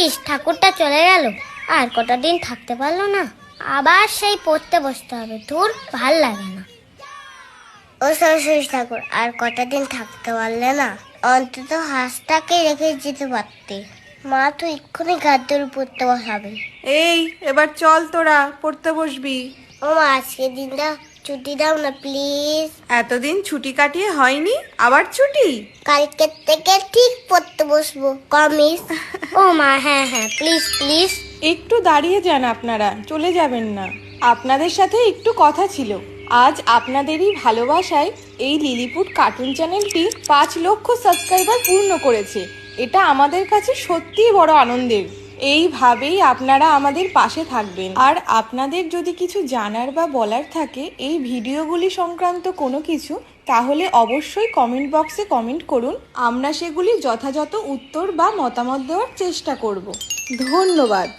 ইস, ঠাকুরটা চলে গেল, আর কটা দিন থাকতে পারলো না, আবার সেই পড়তে বসতে হবে। ধুর, ভাল লাগে না। ও সরস্বতী ঠাকুর, আর কটা দিন থাকতে পারলে না? অন্তত হাঁসটাকে রেখে যেতে পারতে। মা তো এক্ষুনি গাদ্দর পড়তে বসাবে। এই এবার চল, তোরা পড়তে বসবি। ও মা, আজকে দিনটা ছুটি দাও না প্লিজ। এতদিন ছুটি কাটিয়ে হয়নি, আবার ছুটি? কালকে থেকে ঠিক পড়তে বসবো, প্রমিস। ও মা, হ্যাঁ হ্যাঁ, প্লিজ প্লিজ। একটু দাঁড়িয়ে যান, আপনারা চলে যাবেন না। আপনাদের সাথে একটু কথা ছিল। আজ আপনাদেরই ভালোবাসায় এই লিলিপুট কার্টুন চ্যানেলটি 5 লক্ষ সাবস্ক্রাইবার পূর্ণ করেছে। এটা আমাদের কাছে সত্যিই বড় আনন্দের। এইভাবেই আপনারা আমাদের পাশে থাকবেন। আর আপনাদের যদি কিছু জানার বা বলার থাকে এই ভিডিওগুলি সংক্রান্ত কোনো কিছু, তাহলে অবশ্যই কমেন্ট বক্সে কমেন্ট করুন। আমরা সেগুলি যথাযথ উত্তর বা মতামত দেওয়ার চেষ্টা করব। ধন্যবাদ।